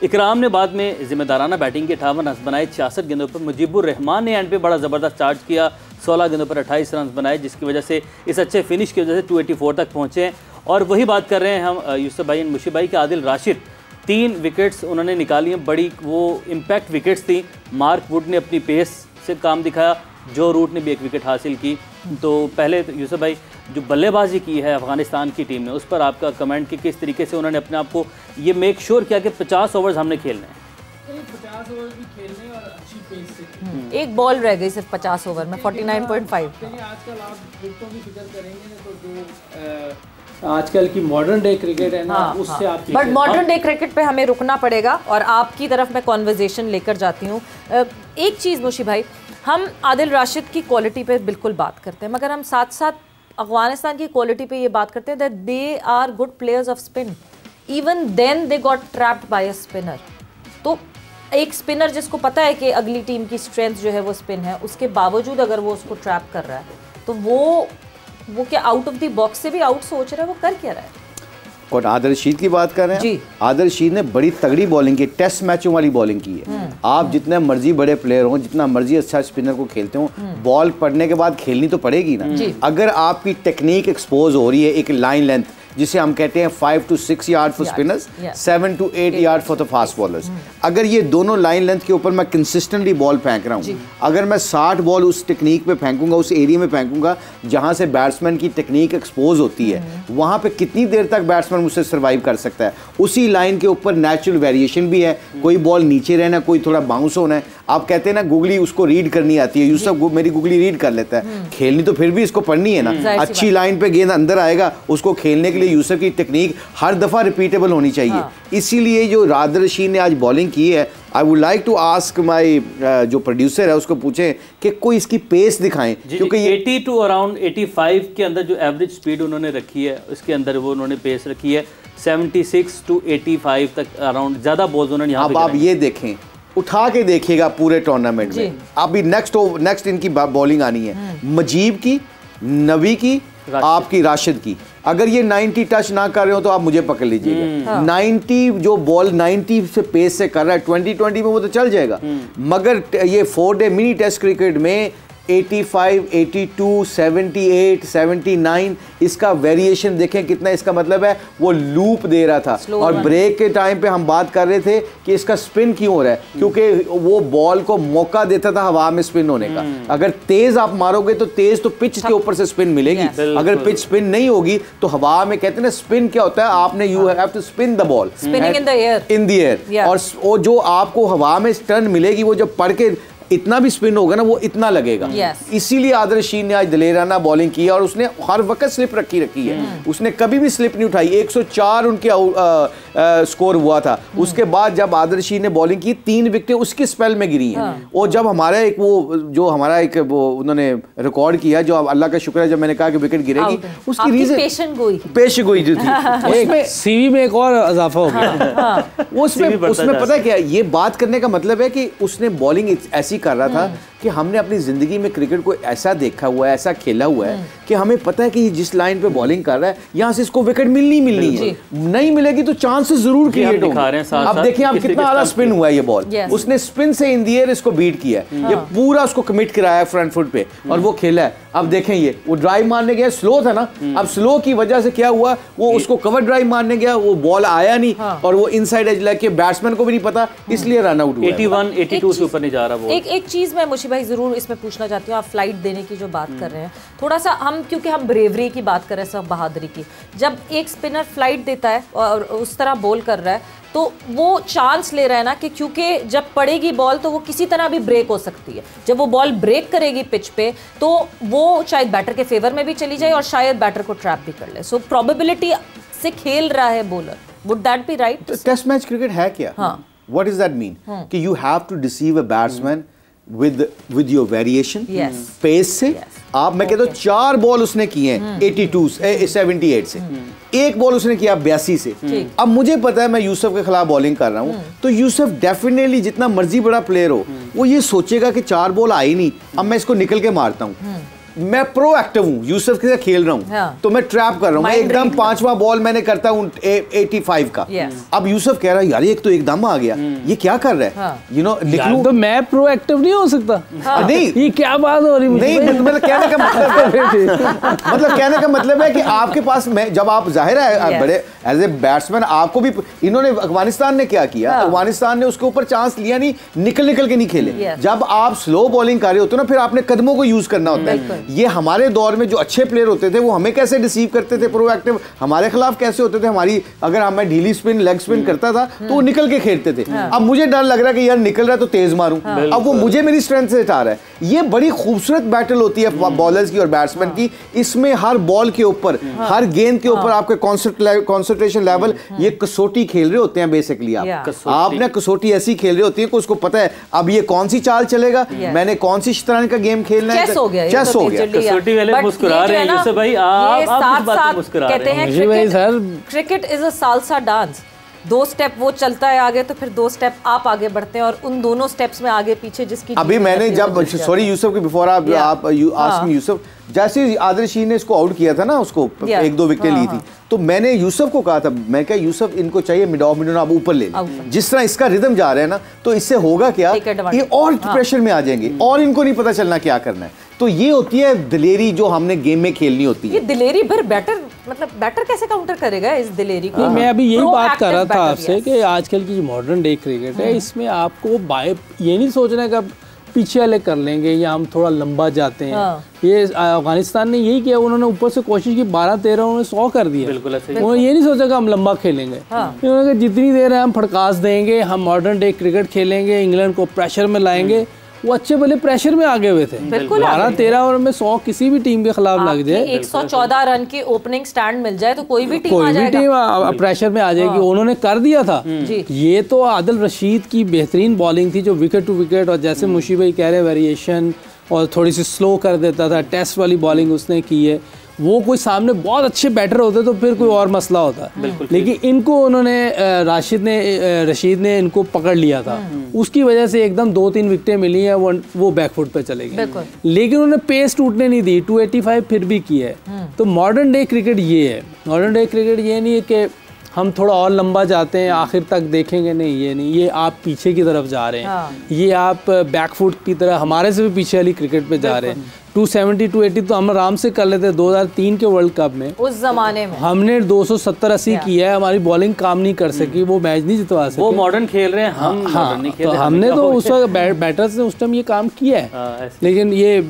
Speaker 2: इकराम ने बाद में जिम्मेदाराना बैटिंग के 58 रन बनाए 66 गेंदों पर। मुजीबुर रहमान ने एंड पे बड़ा ज़बरदस्त चार्ज किया, 16 गेंदों पर 28 रन बनाए, जिसकी वजह से इस अच्छे फिनिश की वजह से 284 तक पहुँचे हैं। और वही बात कर रहे हैं हम यूसुफ भाई मुशी भाई के। आदिल राशिद 3 विकेट्स उन्होंने निकाली हैं, बड़ी वो इम्पैक्ट विकेट्स थी। मार्क वुड ने अपनी पेस से काम दिखाया, जो रूट ने भी 1 विकेट हासिल की। तो पहले तो यूसुफ भाई, जो बल्लेबाजी की है अफगानिस्तान की टीम ने, उस पर आपका कमेंट कि किस तरीके से उन्होंने अपने आप को ये मेक श्योर किया कि 50 ओवर्स हमने खेलने हैं।
Speaker 4: 50 ओवर भी खेलने और अच्छी पेस से।
Speaker 1: एक बॉल रह गई सिर्फ 50 ओवर में 49.5।
Speaker 4: आजकल आप विकेटों की फिक्र करेंगे ना, तो जो आजकल की मॉडर्न डे क्रिकेट है ना, उससे आप
Speaker 1: बट मॉडर्न डे क्रिकेट पे हमें रुकना पड़ेगा और आपकी तरफ मैं कॉन्वर्जेशन लेकर जाती हूँ। एक चीज़ मुशी भाई, हम आदिल राशिद की क्वालिटी पे बिल्कुल बात करते हैं, मगर हम साथ साथ अफगानिस्तान की क्वालिटी पे ये बात करते हैं that they are good players of spin, even then they got trapped by a spinner. तो एक स्पिनर जिसको पता है कि अगली टीम की स्ट्रेंथ जो है वो स्पिन है, उसके बावजूद अगर वो उसको ट्रैप कर रहा है तो वो क्या आउट ऑफ द बॉक्स से भी आउट सोच रहा है, वो कर क्या रहा है?
Speaker 3: कौन, आदिल रशीद की बात कर रहे हैं
Speaker 1: जी।
Speaker 3: आदिल रशीद ने बड़ी तगड़ी बॉलिंग की, टेस्ट मैचों वाली बॉलिंग की है। आप जितने मर्जी बड़े प्लेयर हो, जितना मर्जी अच्छा स्पिनर को खेलते हो, बॉल पड़ने के बाद खेलनी तो पड़ेगी ना। अगर आपकी टेक्निक एक्सपोज हो रही है, एक लाइन लेंथ जिसे हम कहते हैं 5 to 6 yard for spinners, 7 to 8 yard for the fast bowlers, अगर ये दोनों लाइन लेंथ के ऊपर मैं कंसिस्टेंटली बॉल फेंक रहा हूँ, अगर मैं 60 बॉल उस टेक्निक पे फेंकूंगा, उस एरिया में फेंकूंगा जहाँ से बैट्समैन की टेक्निक एक्सपोज होती है, वहाँ पे कितनी देर तक बैट्समैन मुझसे सर्वाइव कर सकता है। उसी लाइन के ऊपर नेचुरल वेरिएशन भी है, कोई बॉल नीचे रहना, कोई थोड़ा बाउंस होना है। आप कहते हैं ना गुगली उसको रीड करनी आती है, यूसुफ मेरी गुगली रीड कर लेता है, खेलनी तो फिर भी इसको पढ़नी है ना। अच्छी लाइन पे गेंद अंदर आएगा, उसको खेलने के लिए यूसुफ की टेक्निक हर दफ़ा रिपीटेबल होनी चाहिए। इसीलिए जो आदिल रशीद ने आज बॉलिंग की है, I would like to ask my जो प्रोड्यूसर है उसको पूछें कि कोई इसकी पेस दिखाएं, क्योंकि ये
Speaker 2: 80 to अराउंड 85 के अंदर जो एवरेज स्पीड उन्होंने रखी है, उसके अंदर वो उन्होंने पेस रखी है 76 to 85 तक अराउंड। ज़्यादा बॉल्स उन्होंने यहाँ
Speaker 3: अब आप ये देखें, उठा के देखिएगा पूरे टूर्नामेंट में। अभी नेक्स्ट इनकी बॉलिंग आनी है, मजीब की, नबी की, आपकी राशिद की। अगर ये 90 टच ना कर रहे हो तो आप मुझे पकड़ लीजिएगा। 90 जो बॉल 90 से पेस से कर रहा है 2020 में वो तो चल जाएगा, मगर ये 4 डे मिनी टेस्ट क्रिकेट में 85, 82, 78, 79 इसका वेरिएशन देखें कितना। इसका मतलब है वो लूप दे रहा था। और ब्रेक के टाइम पे हम बात कर रहे थे कि इसका स्पिन क्यों हो रहा है, क्योंकि वो बॉल को मौका देता था हवा में स्पिन होने का। अगर तेज आप मारोगे तो तेज तो पिच के ऊपर से स्पिन मिलेगी, अगर पिच स्पिन नहीं होगी तो हवा में, कहते हैं ना स्पिन क्या होता है, आपने you have to spin the ball in the air, और जो आपको हवा में टर्न मिलेगी वो जब पढ़ के इतना भी स्पिन होगा ना वो इतना लगेगा। इसीलिए आदिल रशीद ने आज दलेराना बॉलिंग की और उसने हर वक्त स्लिप रखी है। उसने कभी भी स्लिप नहीं उठाई। 104 उनके स्कोर हुआ था। उसके बाद जब आदिल रशीद ने बॉलिंग की 3 विकेटें उसकी स्पेल में गिरी हैं। और जब हमारा एक वो उन्होंने रिकॉर्ड किया, जो अल्लाह का शुक्र है, जब मैंने कहा कि विकेट गिरेगी, उसकी रीजन पेश गोई जो थी उसमें
Speaker 4: सीवी में एक और इजाफा हो गया।
Speaker 3: उसमें पता है क्या, ये बात करने का मतलब है कि उसने बॉलिंग ऐसी कर रहा था कि हमने अपनी ज़िंदगी में क्रिकेट को ऐसा देखा हुआ है, ऐसा खेला हुआ है कि हमें पता है कि ये जिस लाइन पे बॉलिंग कर रहा है यहाँ से इसको विकेट मिलनी है, नहीं मिलेगी तो चांसेस जरूर क्रिएट होंगे। अब देखिए आप कितना आला स्पिन हुआ है ये बॉल, उसने स्पिन से इन दी एयर इसको बीट किया है, ये पूरा उसको कमिट कराया है फ्रंट फुट पे और वो खेला है। अब देखें ये वो ड्राइव मारने गया, स्लो था ना, अब स्लो की वजह से क्या हुआ, वो उसको कवर ड्राइव मारने गया, वो बॉल आया नहीं और वो इनसाइड एज लेके बैट्समैन को भी नहीं पता, इसलिए रन आउट हुआ।
Speaker 2: 81 82 से ऊपर नहीं जा रहा वो।
Speaker 1: एक चीज मैं मुशी भाई जरूर इसमें पूछना चाहती हूँ, आप फ्लाइट देने की जो बात कर रहे हैं, थोड़ा सा हम क्योंकि हम ब्रेवरी की बात कर रहे हैं, सब बहादुरी की, जब एक स्पिनर फ्लाइट देता है और उस तरह बॉल कर रहा है तो वो चांस ले रहा है ना कि क्योंकि जब पड़ेगी बॉल तो वो किसी तरह भी ब्रेक हो सकती है, जब वो बॉल ब्रेक करेगी पिच पे तो वो शायद बैटर के फेवर में भी चली जाए और शायद बैटर को ट्रैप भी कर ले। सो प्रोबेबिलिटी से खेल रहा है bowler, would that be right?
Speaker 3: Test match cricket है क्या? व्हाट डज दैट मीन कि you have to deceive a batsman with your variation, pace से। आप मैं कहता हूँ 4 बॉल उसने किए हैं 78 से, एक बॉल उसने किया 82 से। अब मुझे पता है मैं यूसुफ के खिलाफ बॉलिंग कर रहा हूँ तो यूसुफ डेफिनेटली जितना मर्जी बड़ा प्लेयर हो वो ये सोचेगा कि 4 बॉल आई नहीं, अब मैं इसको निकल के मारता हूँ। मैं प्रोएक्टिव हूँ, यूसुफ के साथ खेल रहा हूँ तो मैं ट्रैप कर रहा हूँ, मैं एकदम 5वां बॉल मैंने करता हूँ 85 का। अब यूसुफ कह रहा है यार एक तो एकदम आ गया, ये क्या कर रहा है, यू नो निकलूं
Speaker 4: तो मैं प्रोएक्टिव नहीं हो सकता।
Speaker 3: नहीं
Speaker 4: ये क्या बात हो रही
Speaker 3: नहीं, मतलब कहने का मतलब कहने का मतलब है कि आपके पास मैं जब आप जाहिर है बड़े एज ए बैट्समैन आपको भी, इन्होंने अफगानिस्तान ने क्या किया, अफगानिस्तान ने उसके ऊपर चांस लिया नहीं, निकल के नहीं खेले। जब आप स्लो बॉलिंग कर रहे होते हो ना फिर आपने कदमों को यूज करना होता है। ये हमारे दौर में जो अच्छे प्लेयर होते थे वो हमें कैसे डिसीव करते थे, प्रोएक्टिव हमारे खिलाफ कैसे होते थे, हमारी अगर हमें ढीली स्पिन लेग स्पिन करता था तो वो निकल के खेलते थे। अब मुझे डर लग रहा है कि यार निकल रहा है तो तेज मारूं, अब वो मुझे मेरी स्ट्रेंथ से हटा रहा है। ये बड़ी खूबसूरत बैटल होती है बॉलर्स की और बैट्समैन की, इसमें हर बॉल के ऊपर हर गेंद के ऊपर आपके कॉन्सेंट्रेशन लेवल, ये कसौटी खेल रहे होते हैं बेसिकली। आपने कसौटी ऐसी खेल रही होती है कि उसको पता है अब ये कौन सी चाल चलेगा, मैंने कौन सी तरह का गेम खेलना है, चेस हो गया।
Speaker 2: कसौटी वाले मुस्कुरा रहे हैं यूसुफ भाई, आप इस बात पे मुस्कुरा रहे हैं।
Speaker 1: Cricket is a salsa dance, 2 step वो चलता है आगे तो फिर 2 स्टेप आप आगे बढ़ते हैं और उन दोनों स्टेप्स में आगे पीछे जिसकी
Speaker 3: अभी मैंने जब सॉरी यूसुफ के बिफोर आप आस्क मी यूसुफ, जैसे आदिल रशीद ने इसको आउट किया था ना, उसको 1-2 विकेटें ली थी तो मैंने यूसुफ को कहा था, मैं क्या यूसुफ इनको चाहिए मिड ऑफ मिडन आप ऊपर ले लें, जिस तरह इसका रिदम जा रहा है ना तो इससे होगा क्या, ये और प्रेशर में आ जाएंगे और इनको नहीं पता चलना क्या करना है। तो ये होती है दिलेरी जो हमने गेम में खेलनी होती है।
Speaker 1: ये दिलेरी भर बैटर, मतलब बैटर कैसे काउंटर करेगा इस दिलेरी को?
Speaker 4: मैं अभी यही बात कर रहा था आपसे कि आजकल की जो मॉडर्न डे क्रिकेट है इसमें आपको ये नहीं सोचना कि पीछे वाले कर लेंगे या हम थोड़ा लंबा जाते हैं। ये अफगानिस्तान ने यही किया, उन्होंने ऊपर से कोशिश की 12-13 उन्होंने 100 कर दिया। उन्होंने ये नहीं सोचा कि हम लंबा खेलेंगे, उन्होंने कहा जितनी देर है हम फड़कास देंगे, हम मॉडर्न डे क्रिकेट खेलेंगे, इंग्लैंड को प्रेशर में लाएंगे। वो अच्छे भले प्रेशर में आगे हुए थे, 12-13 ओवर में 100 किसी भी टीम के खिलाफ लग जाए,
Speaker 1: 114 रन की ओपनिंग स्टैंड मिल जाए तो कोई भी टीम
Speaker 4: प्रेशर में आ जाएगी। उन्होंने कर दिया था। ये तो आदिल रशीद की बेहतरीन बॉलिंग थी जो विकेट टू विकेट, और जैसे मुशी भाई कह रहे वेरिएशन और थोड़ी सी स्लो कर देता था, टेस्ट वाली बॉलिंग उसने की है। वो कोई सामने बहुत अच्छे बैटर होते तो फिर कोई और मसला होता, लेकिन इनको उन्होंने रशीद ने इनको पकड़ लिया था, उसकी वजह से एकदम 2-3 विकेटें मिली हैं, वो बैकफुट पे चले गए, लेकिन उन्होंने पेस टूटने नहीं दी, 285 फिर भी की है। तो मॉडर्न डे क्रिकेट ये है, मॉडर्न डे क्रिकेट ये नहीं है कि हम थोड़ा और लंबा जाते हैं आखिर तक देखेंगे, नहीं ये नहीं, ये आप पीछे की तरफ जा रहे हैं, ये आप बैकफुट की तरह हमारे से भी पीछे वाली क्रिकेट पे जा रहे हैं। 270-280 तो हम आराम से कर लेते हैं 2003 के वर्ल्ड कप में,
Speaker 1: उस जमाने में हमने
Speaker 4: 270-80 किया है, हमारी बॉलिंग काम नहीं कर सकी, वो मैच नहीं जितवा सके।
Speaker 2: वो मॉडर्न खेल रहे हैं, हम मॉडर्न नहीं खेल रहे।
Speaker 4: तो हमने तो उस वक्त बैटर्स ने उस टाइम ये काम किया है, लेकिन ये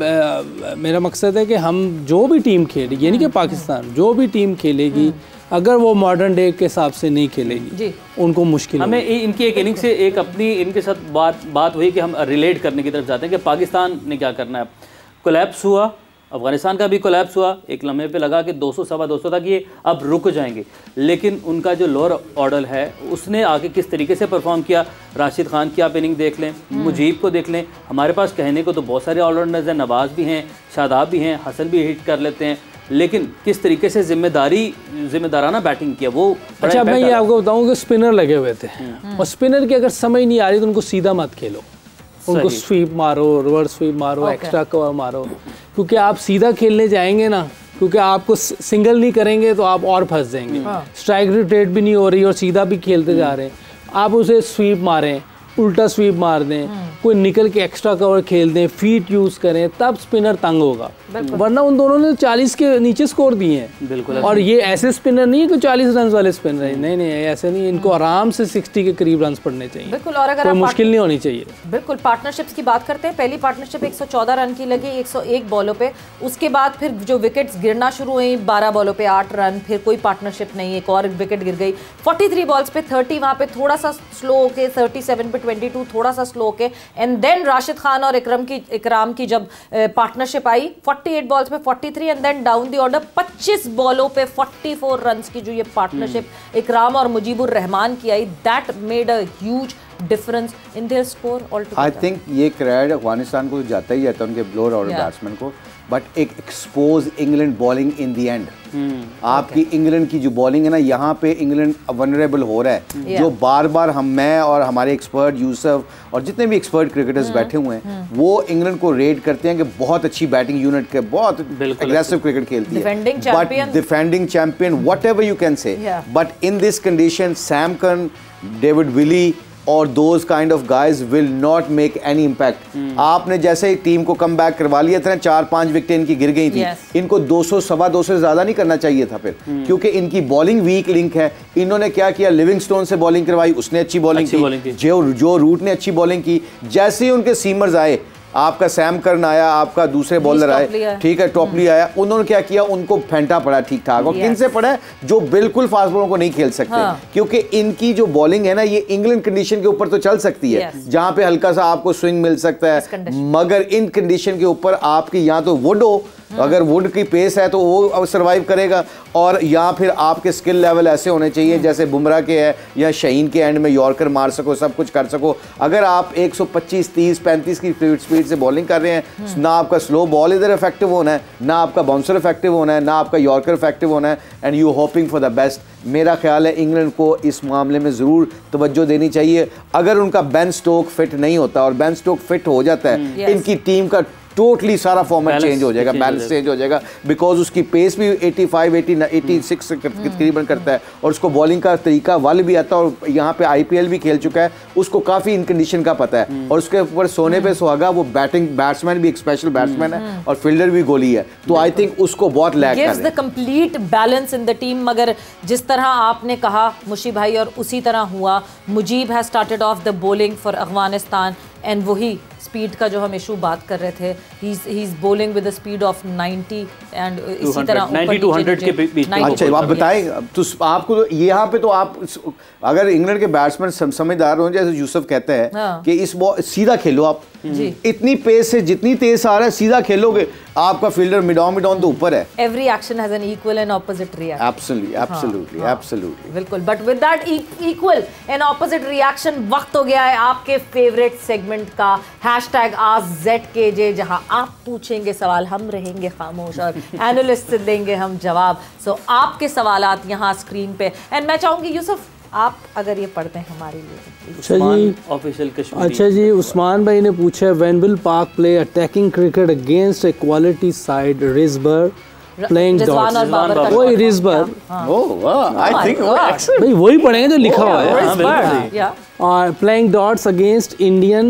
Speaker 4: मेरा मकसद है कि हम जो भी टीम खेले, ये नहीं कि पाकिस्तान जो भी टीम खेलेगी अगर वो मॉडर्न डे के हिसाब से नहीं खेलेगी उनको मुश्किल
Speaker 2: हमें इनकी एक इनिंग से एक अपनी इनके साथ बात हुई कि हम रिलेट करने की तरफ जाते हैं कि पाकिस्तान ने क्या करना है। कोलैप्स हुआ, अफगानिस्तान का भी कोलैप्स हुआ, एक लम्हे पे लगा कि 200-250 तक ये अब रुक जाएंगे, लेकिन उनका जो लोअर ऑर्डर है उसने आगे किस तरीके से परफॉर्म किया। राशिद खान की आप इनिंग देख लें, मुजीब को देख लें, हमारे पास कहने को तो बहुत सारे ऑलराउंडर्स हैं, नवाज भी हैं, शादाब भी हैं, हसन भी हिट कर लेते हैं, लेकिन किस तरीके से जिम्मेदाराना बैटिंग किया वो।
Speaker 4: अच्छा मैं ये आपको बताऊं कि स्पिनर लगे हुए थे, और स्पिनर की अगर समझ नहीं आ रही तो उनको सीधा मत खेलो, उनको स्वीप मारो, रिवर्स स्वीप मारो, एक्स्ट्रा कवर मारो, क्योंकि आप सीधा खेलने जाएंगे ना, क्योंकि आपको सिंगल नहीं करेंगे तो आप और फंस जाएंगे। स्ट्राइक रोटेट भी नहीं हो रही और सीधा भी खेलते जा रहे हैं, आप उसे स्वीप मारें, उल्टा स्वीप मार दें, कोई निकल के एक्स्ट्रा कवर खेल दें, फीट यूज करें, तब स्पिनर तंग होगा। वरना उन दोनों ने 40 के नीचे स्कोर दिए हैं।
Speaker 2: बिल्कुल।
Speaker 4: और ये ऐसे स्पिनर नहीं है कि 40 रन वाले स्पिनर है, नहीं नहीं ऐसे नहीं, इनको आराम से 60 के करीब रन पड़ने चाहिए।
Speaker 1: बिल्कुल। और अगर
Speaker 4: कोई मुश्किल नहीं होनी चाहिए।
Speaker 1: बिल्कुल। पार्टनरशिप्स की बात करते हैं, पहली पार्टनरशिप 114 रन की लगी 101 बॉलों पे, उसके बाद फिर जो विकेट्स गिरना शुरू हुई 12 बॉलों पे 8 रन, फिर कोई पार्टनरशिप नहीं, एक और विकेट गिर गई। 43 बॉल्स पे 30, वहाँ पे थोड़ा सा स्लो होके 37 पे 22 थोड़ा सा स्लो होके, एंड देन राशिद खान और इकराम की जब पार्टनरशिप आई 48 बॉल्स पे 43 and then down the order 25 बॉलों पे 44 रन्स की जो ये पार्टनरशिप इकराम और मुजीबुर रहमान की आई, that made a huge difference in their score altogether.
Speaker 3: I think ये क्रेडिट अफगानिस्तान को जाता ही जाता है, उनके ब्लोअर और बैट्समैन को, बट एक expose England bowling in the end. आपकी इंग्लैंड की जो बॉलिंग है ना, यहाँ पे इंग्लैंड वनरेबल हो रहा है, जो बार बार मैं और हमारे एक्सपर्ट यूसुफ और जितने भी एक्सपर्ट क्रिकेटर्स बैठे हुए हैं वो इंग्लैंड को रेट करते हैं कि बहुत अच्छी बैटिंग यूनिट के, बहुत एग्रेसिव क्रिकेट खेलती है, but defending champion what ever you can say, but in this condition Sam कर्न, डेविड विली और those kind of guys will not make any impact. आपने जैसे ही टीम को कम बैक करवा लिया था, 4-5 विकेटें इनकी गिर गई थी, इनको 200 सवा 200 से ज्यादा नहीं करना चाहिए था फिर, क्योंकि इनकी बॉलिंग वीक लिंक है। इन्होंने क्या किया, लिविंगस्टोन से बॉलिंग करवाई, उसने अच्छी बॉलिंग की, जो रूट ने अच्छी बॉलिंग की। जैसे ही उनके सीमर्स आए, आपका सैम कर्न आया, आपका दूसरे बॉलर आए, ठीक है, टॉपली आया, उन्होंने क्या किया, उनको फेंटा पड़ा ठीक ठाक। और किन से पड़ा है, जो बिल्कुल फास्ट बॉलों को नहीं खेल सकते, क्योंकि इनकी जो बॉलिंग है ना, ये इंग्लैंड कंडीशन के ऊपर तो चल सकती है, जहां पे हल्का सा आपको स्विंग मिल सकता है, मगर इन कंडीशन के ऊपर आपकी या तो वुड हो, अगर वुड की पेस है तो वो सर्वाइव करेगा, और या फिर आपके स्किल लेवल ऐसे होने चाहिए जैसे बुमराह के है या शहीन के एंड में यॉर्कर मार सको, सब कुछ कर सको। अगर आप 125, 30, 35 की स्पीड से बॉलिंग कर रहे हैं, ना आपका स्लो बॉल इधर इफेक्टिव होना है, ना आपका बाउंसर इफेक्टिव होना है, ना आपका यॉर्कर इफेक्टिव होना है, and you hoping for the best. मेरा ख्याल है इंग्लैंड को इस मामले में ज़रूर तवज्जो देनी चाहिए। अगर उनका बेन स्टोक फिट नहीं होता, और बेन स्टोक फिट हो जाता है, इनकी टीम का टोटली सारा फॉर्मेट चेंज हो जाएगा, बैलेंस चेंज हो जाएगा, बिकॉज उसकी पेस भी 85, 86 तकरीबन करता है, और उसको बॉलिंग का तरीका वाल भी आता है, और यहाँ पे IPL भी खेल चुका है, उसको काफ़ी इन कंडीशन का पता है, और उसके ऊपर सोने पे सुहागा, वो बैट्समैन भी एक स्पेशल बैट्समैन है और फील्डर भी गोली है, तो आई थिंक उसको बहुत लैक कर रहे हैं।
Speaker 1: Gives the complete balance in the team. मगर जिस तरह आपने कहा मुशी भाई, और उसी तरह हुआ, Mujeeb has started off the bowling for Afghanistan, and वही स्पीड का जो हम इशू बात कर रहे थे, he is bowling with the speed of 90 and इसी तरह
Speaker 2: 90 to 100 के बीच।
Speaker 3: अच्छा, आप बताएं, तो आपको तो यहाँ पे तो आप अगर इंग्लैंड के बैट्समैन समझदार हो, जैसे यूसुफ कहते हैं कि इस बॉल सीधा खेलो, आप इतनी पेस से जितनी तेज आ रहा है सीधा खेलोगे, आपका फील्डर मिड ऑन तो ऊपर है।
Speaker 1: Every action has an equal and opposite reaction.
Speaker 3: Absolutely
Speaker 1: बिल्कुल। But with that equal and opposite reaction, वक्त हो गया है आपके फेवरेट सेगमेंट का, #AskZKJ, जहां आप पूछेंगे सवाल, हम रहेंगे खामोश और एनालिस्ट से देंगे हम जवाब। सो आपके सवालात यहाँ स्क्रीन पे, एंड मैं चाहूंगी यूसुफ आप अगर ये पढ़ते हैं हमारे लिए।
Speaker 4: अच्छा जी,
Speaker 2: ऑफिशियल कश्मीरी।
Speaker 4: अच्छा जी, उस्मान भाई ने पूछा, व्हेन विल पाक प्ले अटैकिंग क्रिकेट अगेंस्ट ए क्वालिटी साइड रिजबर्ग प्लेइंग डॉट्स? वही रिजबर्ग,
Speaker 3: आई थिंक
Speaker 4: भाई वही पढ़ेंगे जो लिखा हुआ है। Playing dots against Indian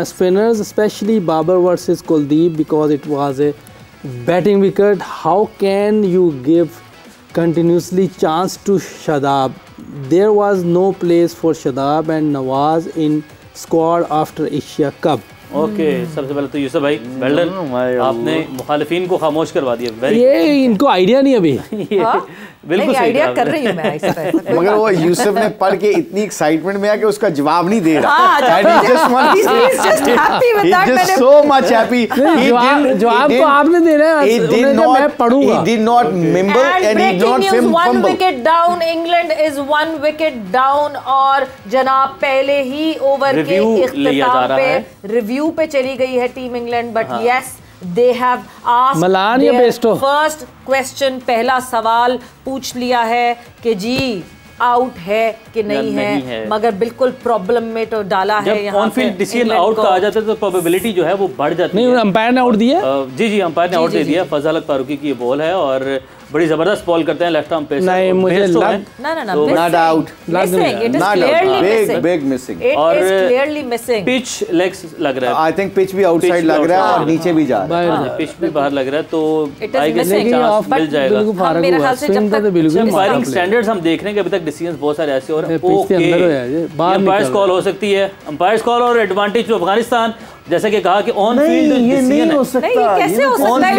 Speaker 4: spinners, especially Babar versus Kuldeep, because it was a batting wicket. How can you give continuously chance to Shadab? There was no place for Shadab and Nawaz in squad after Asia Cup.
Speaker 2: Okay, सबसे पहले तो यूसुफ भाई well done, आपने मुखालिफिन को खामोश करवा दिया।
Speaker 4: ये इनको आइडिया नहीं अभी।
Speaker 2: बिल्कुल
Speaker 1: आइडिया कर रही हूं मैं।
Speaker 3: मगर वो यूसुफ ने पढ़ के इतनी एक्साइटमेंट में आ कि उसका जवाब नहीं दे रहा।
Speaker 4: जवाब तो आपने देना है, मैं पढ़ूंगा।
Speaker 3: He did not mimble and he did not fumble.
Speaker 1: 1 wicket down, England is 1 wicket down, और जनाब पहले ही ओवर के इख्तिताम पे रिव्यू पे चली गई है team England, but yes they have asked their first question, पहला सवाल पूछ लिया है कि जी आउट है कि नहीं है, मगर बिल्कुल प्रॉब्लम में तो डाला है।
Speaker 2: जब ऑन फील्ड डिसीजन आउट का आ जाता है तो प्रोबेबिलिटी जो है वो बढ़ जाती है।
Speaker 4: नहीं, अंपायर ने आउट दिया।
Speaker 2: जी अंपायर ने आउट दे दिया। फजल फारूकी की ये बॉल है और बड़ी जबरदस्त बॉल करते हैं लेफ्ट आर्म पेसर।
Speaker 4: नहीं, मुझे
Speaker 1: नॉट आउट,
Speaker 3: बिग मिसिंग
Speaker 2: और
Speaker 1: क्लियरली मिसिंग।
Speaker 2: पिच लेग्स लग रहा है।
Speaker 3: आई थिंक पिच भी आउटसाइड लग रहा है और नीचे भी जा रहा है।
Speaker 2: पिच भी बाहर लग रहा है, तो आई गेस
Speaker 1: missing.
Speaker 2: चांस मिल जाएगा।
Speaker 1: मेरे ख्याल से जब तक
Speaker 2: फायरिंग स्टैंडर्ड्स हम देख रहे हैं कि अभी तक डिसीजंस बहुत सारे ऐसे और
Speaker 4: अंपायर्स
Speaker 2: कॉल हो सकती है, अंपायर्स कॉल और एडवांटेज टू अफगानिस्तान। जैसे कि कहा कि ऑन फील्ड
Speaker 3: ये नहीं हो सकता,
Speaker 1: नहीं, कैसे हो सकता है?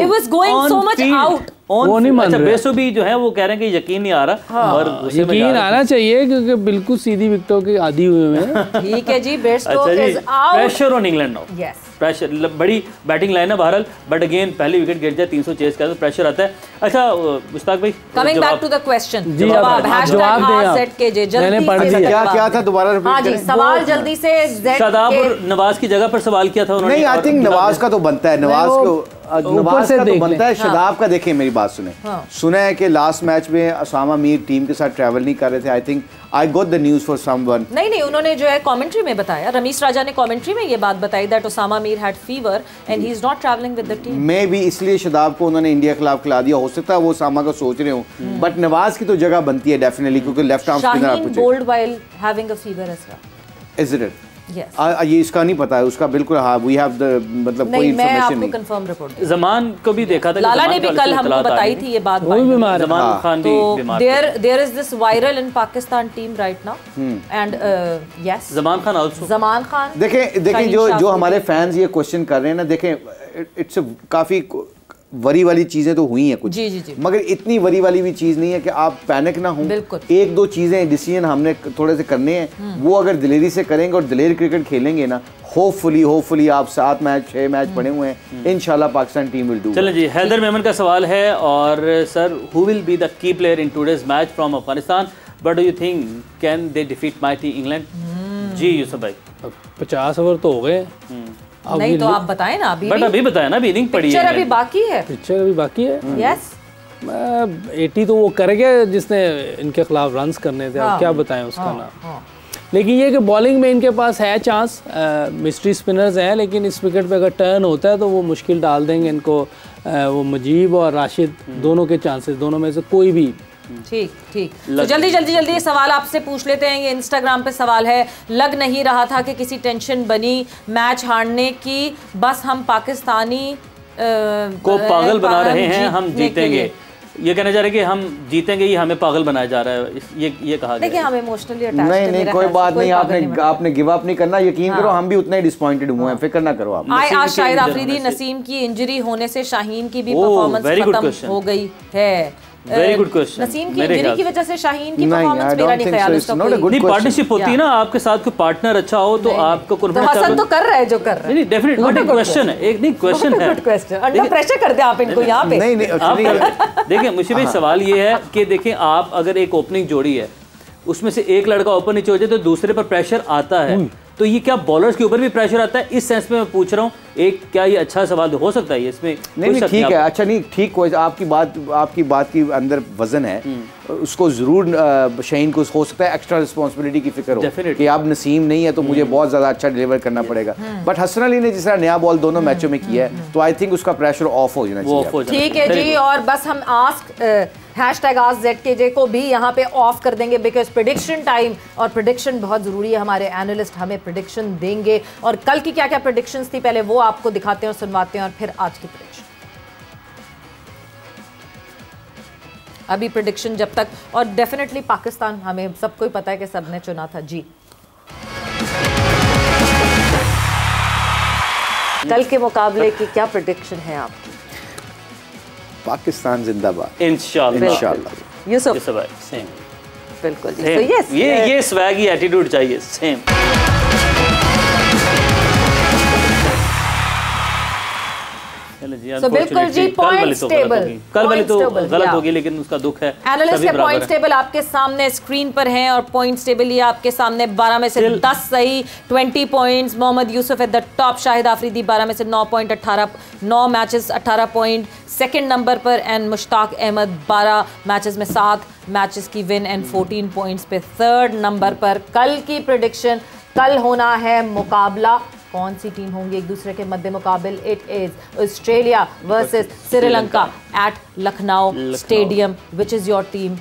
Speaker 1: It was going so much out.
Speaker 4: वो नहीं मान रहे।
Speaker 2: बेसो भी जो है वो कह रहे हैं कि यकीन नहीं आ रहा और
Speaker 4: यकीन आना चाहिए क्योंकि बिल्कुल सीधी विकेटों के आदी हुए हैं।
Speaker 1: ठीक है जी, Bairstow is out.
Speaker 2: Pressure on England now.
Speaker 1: Yes,
Speaker 2: pressure, बड़ी बैटिंग लाइन है बहरहाल, बट अगेन पहली विकेट गिर जाए 300 चेस का तो प्रेशर आता है। अच्छा मुश्ताक भाई,
Speaker 1: coming back to the question,
Speaker 4: जी
Speaker 1: जवाब
Speaker 3: क्या था दोबारा रिपीट करें।
Speaker 1: सवाल जल्दी से।
Speaker 2: शादाब और नवाज की जगह पर सवाल किया था उन्होंने।
Speaker 3: नहीं, आई थिंक नवाज का तो बनता है, नवाज का तो बनता है। शादाब का देखिए, मेरी बात सुने। सुना है कि लास्ट मैच में उसामा मीर टीम के साथ ट्रैवल नहीं कर रहे थे। I think I got the news for someone.
Speaker 1: नहीं, उन्होंने जो है कमेंट्री में बताया, रमीश राजा ने कमेंट्री में ये बात बताई that Usama Mir had fever and he is not travelling with the team.
Speaker 3: Maybe इसलिए शादाब को उन्होंने इंडिया के खिलाफ खिला दिया, हो सकता है वो उसामा का सोच रहे हो, बट नवाज की तो जगह बनती है डेफिनेटली, क्योंकि लेफ्ट आर्म स्पिनर आप पूछे।
Speaker 1: Bowled while having a fever as well.
Speaker 3: Is it?
Speaker 1: Yes.
Speaker 3: ये इसका नहीं पता है, उसका बिल्कुल। हाँ, वी हैव द मतलब कोई इंफॉर्मेशन नहीं।
Speaker 1: कंफर्म रिपोर्ट
Speaker 2: जमान को भी देखा था,
Speaker 1: लाला ने भी कल हमको बताई थी ये बात।
Speaker 4: वो भी बीमार है,
Speaker 2: जमान खान भी बीमार
Speaker 1: है। There is this viral in Pakistan team right now and yes,
Speaker 2: Zaman Khan also.
Speaker 1: Zaman Khan,
Speaker 3: देखें जो हमारे फैंस ये क्वेश्चन कर रहे हैं ना, देखें इट्स काफी वरी वाली चीजें तो हुई हैं कुछ, जी। मगर इतनी वरी वाली भी चीज नहीं है कि आप पैनिक ना हो। एक दो चीजें डिसीजन हमने थोड़े से करने हैं, वो अगर दिलेरी से करेंगे और दिलेर क्रिकेट खेलेंगे ना, होपफुली आप 7 मैच 6 मैच पड़े हुए हैं, इंशाल्लाह पाकिस्तान टीम विल डू।
Speaker 2: चलें जी, हैदर मेमन का सवाल है और sir, who will be the key player in today's match from Afghanistan, but do you think can they defeat mighty England? जी यूसुफ भाई,
Speaker 4: 50 ओवर तो हो गए।
Speaker 1: नहीं तो आप बताएं ना,
Speaker 2: अभी बताया ना, अभी इनिंग पड़ी है,
Speaker 1: अभी बाकी है,
Speaker 4: पिक्चर अभी बाकी है।
Speaker 1: यस,
Speaker 4: 80 तो वो करेगा जिसने इनके खिलाफ रन्स करने थे। अब क्या बताएं उसका नाम। लेकिन ये कि बॉलिंग में इनके पास है चांस, मिस्ट्री स्पिनर्स हैं, लेकिन इस विकेट पे अगर टर्न होता है तो वो मुश्किल डाल देंगे इनको। वो मुजीब और राशिद दोनों के चांसेस, दोनों में से कोई भी।
Speaker 1: ठीक तो जल्दी सवाल आपसे पूछ लेते हैं। ये इंस्टाग्राम पे सवाल है, लग नहीं रहा था कि किसी टेंशन बनी मैच हारने की, बस हम पाकिस्तानी
Speaker 2: को पागल बना रहे हैं, हम जीतेंगे। ये कहना चाह रहे हैं कि हम जीतेंगे, ये हमें पागल बनाया जा रहा है, ये कहा गया।
Speaker 1: देखिए, हम इमोशनली अटैच्ड हैं।
Speaker 3: नहीं, कोई बात नहीं, आपने गिव अप नहीं करना, यकीन करो हम भी उतने डिसअपॉइंटेड हुए हैं, फिक्र ना करो आप।
Speaker 1: आज शाहिद आफरीदी नसीम की इंजरी होने से शाहीन की भी परफॉर्मेंस खत्म हो गई है।
Speaker 2: Very good question.
Speaker 1: नसीम की इंजरी की वजह से शाहीन की परफॉर्मेंस, मेरा नहीं ख्याल उसका कोई
Speaker 2: पार्टनरशिप होती है ना, आपके साथ कोई पार्टनर अच्छा हो तो आपको कॉन्फिडेंस।
Speaker 1: हसन तो कर रहा है जो कर रहा है।
Speaker 2: नहीं, डेफिनेटली क्वेश्चन है, एक नहीं क्वेश्चन है,
Speaker 1: गुड क्वेश्चन। अंडर प्रेशर कर दे आप इनको यहाँ पे।
Speaker 3: नहीं
Speaker 2: देखिए मुझे भी सवाल ये है कि देखें, आप अगर एक ओपनिंग जोड़ी है, उसमें से एक लड़का ऊपर नीचे हो जाए तो दूसरे पर प्रेशर आता है, तो ये क्या बॉलर्स के ऊपर भी प्रेशर आता है? इस सेंस में मैं पूछ रहा हूँ, एक क्या ये अच्छा सवाल हो सकता है इसमें?
Speaker 3: नहीं, ठीक है, अच्छा नहीं, ठीक, आपकी बात की अंदर वजन है, उसको जरूर शाहीन को हो सकता है एक्स्ट्रा रिस्पॉन्सिबिलिटी की फिक्र हो कि अब नसीम नहीं है तो मुझे बहुत ज्यादा अच्छा डिलीवर करना पड़ेगा, बट हसन अली ने जिस तरह नया बॉल दोनों मैचों में किया है, तो आई थिंक उसका प्रेशर ऑफ हो जाना चाहिए।
Speaker 1: ठीक है जी, और बस हम #AskZKJ को भी यहाँ पे ऑफ कर देंगे, बिकॉज प्रेडिक्शन टाइम, और प्रेडिक्शन बहुत ज़रूरी है। हमारे एनालिस्ट हमें प्रेडिक्शन देंगे, और कल की क्या क्या प्रेडिक्शंस थी पहले वो आपको दिखाते हैं और सुनवाते हैं, और फिर आज की प्रेडिक्शन। अभी प्रेडिक्शन जब तक, और डेफिनेटली पाकिस्तान, हमें सबको ही पता है कि सबने चुना था जी। कल के मुकाबले की क्या प्रेडिक्शन है आपकी?
Speaker 3: पाकिस्तान जिंदाबाद,
Speaker 1: इंशाल्लाह। यूसुफ
Speaker 2: भाई सेम,
Speaker 1: बिल्कुल जी। तो यस,
Speaker 2: ये स्वैगी एटीट्यूड चाहिए, सेम। चलो जी,
Speaker 1: So, बिल्कुल जी, points table.
Speaker 2: कल वाली तो
Speaker 1: Points table,
Speaker 2: गलत
Speaker 1: yeah.
Speaker 2: होगी, लेकिन उसका दुख है
Speaker 1: एनालिस्ट
Speaker 2: सभी
Speaker 1: के
Speaker 2: बराबर
Speaker 1: पॉइंट्स
Speaker 2: हैं।
Speaker 1: टेबल आपके सामने स्क्रीन पर हैं और पॉइंट्स टेबल ये आपके सामने 12 में से
Speaker 2: Still-
Speaker 1: 10 सही 20 points. Mohammad Yousuf at the top, Shahid Afridi 12 में से 9 point 9 matches 18 point second number पर, एंड मुश्ताक अहमद 12 मैचेस में 7 मैचेस की विन एंड 14 पॉइंट्स पे थर्ड नंबर पर। कल की प्रेडिक्शन, कल होना है मुकाबला, कौन सी टीम होंगी एक दूसरे के मध्य मुकाबिल? It is Australia versus Sri Lanka at Lucknow stadium. Which is your team?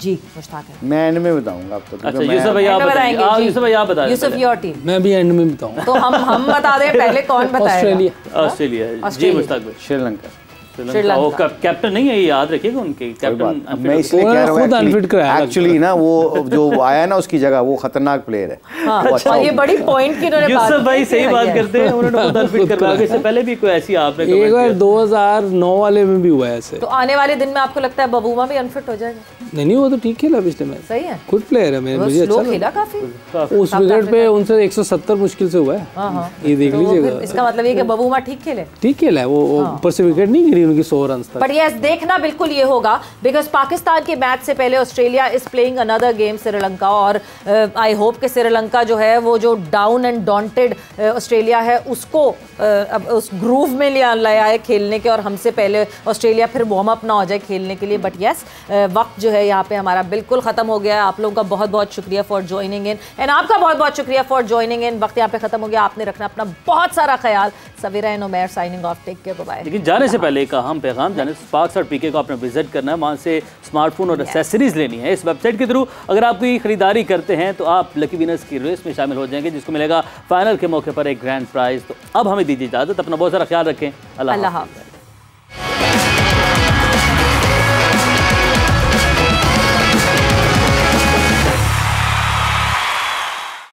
Speaker 1: जी मुश्ताक है।
Speaker 3: मैं एंड में बताऊंगा आपको,
Speaker 2: अच्छा
Speaker 3: क्योंकि
Speaker 2: यूसुफ भाई आप बताएंगे, यूसुफ भाई आप बताएं।
Speaker 1: Yusuf your team.
Speaker 4: मैं भी एंड में बताऊंगा।
Speaker 1: तो हम बता दें पहले कौन बताएगा?
Speaker 4: ऑस्ट्रेलिया।
Speaker 2: ऑस्ट्रेलिया जी मुश्ताक भाई।
Speaker 3: श्रीलंका।
Speaker 2: श्रीलंका वो कैप्टन नहीं है, ये याद रखिएगा उनके कैप्टन।
Speaker 3: मैं इसलिए कह रहा
Speaker 4: खुद unfit कराया
Speaker 3: हूँ
Speaker 4: लगता
Speaker 3: एक्चुअली ना, वो जो आया ना उसकी जगह, वो खतरनाक प्लेयर है।
Speaker 1: हाँ,
Speaker 3: वो अच्छा
Speaker 1: और ये बड़ी पॉइंट की इन्होंने बात
Speaker 2: यूसुफ भाई
Speaker 1: की
Speaker 2: सही
Speaker 1: है।
Speaker 2: बात करते हैं, उन्होंने खुद अनफिट करवाया। इससे पहले भी कोई ऐसी आपने
Speaker 4: एक
Speaker 2: comment
Speaker 4: बार
Speaker 2: किया।
Speaker 4: 2009 वाले में भी हुआ है ऐसे।
Speaker 1: तो आने वाले दिन में आपको लगता है बबूमा भी अनफिट हो जाएगा?
Speaker 4: नहीं वो तो ठीक खेला पिछले मैच,
Speaker 1: सही है,
Speaker 4: गुड प्लेयर है। मेरे
Speaker 1: वो
Speaker 4: मुझे
Speaker 1: स्लो
Speaker 4: अच्छा
Speaker 1: खेला
Speaker 4: लगा।
Speaker 1: काफी।
Speaker 4: उस विकेट पे उनसे 170 मुश्किल से हुआ है।
Speaker 1: हाँ।
Speaker 4: ये देख
Speaker 1: तो वो फिर
Speaker 4: लीजिएगा,
Speaker 1: इसका मतलब ये कि बबूमा ठीक खेले।
Speaker 4: ठीक खेला है वो ऊपर से विकेट नहीं गिरी उनकी 100 रन तक।
Speaker 1: बट यस, देखना बिल्कुल ये होगा बिकॉज पाकिस्तान के मैच से पहले Australia is playing another game Sri Lanka, और आई होप कि श्रीलंका जो है वो जो डाउन एंड डॉन्टेड ऑस्ट्रेलिया है उसको अब उस ग्रूव में लाया है खेलने के, और हमसे पहले ऑस्ट्रेलिया फिर वार्म अप ना हो जाए खेलने के लिए। बट यस, वक्त जो है यहाँ पे हमारा बिल्कुल ख़त्म हो गया है। आप लोगों का बहुत बहुत शुक्रिया फॉर ज्वाइनिंग इन, एंड आपका बहुत बहुत शुक्रिया फॉर ज्वाइनिंग इन। वक्त यहाँ पे ख़त्म हो गया, आपने रखना अपना बहुत सारा ख्याल। Savera and Umair signing off, take care, bye.
Speaker 2: लेकिन जाने से पहले एक अहम पैगाम, जाने से स्पार्क्स और पीके को आपने विजिट करना है, वहाँ से स्मार्टफोन और एक्सेसरीज लेनी है इस वेबसाइट के थ्रू। अगर आप कोई खरीदारी करते हैं तो आप लकी विनर्स की रेस में शामिल हो जाएंगे, जिसको मिलेगा फाइनल के मौके पर एक ग्रैंड प्राइज। तो अब हमें दीजिए इजाजत, अपना बहुत सारा ख्याल रखें। अल्लाह हाफ़िज़।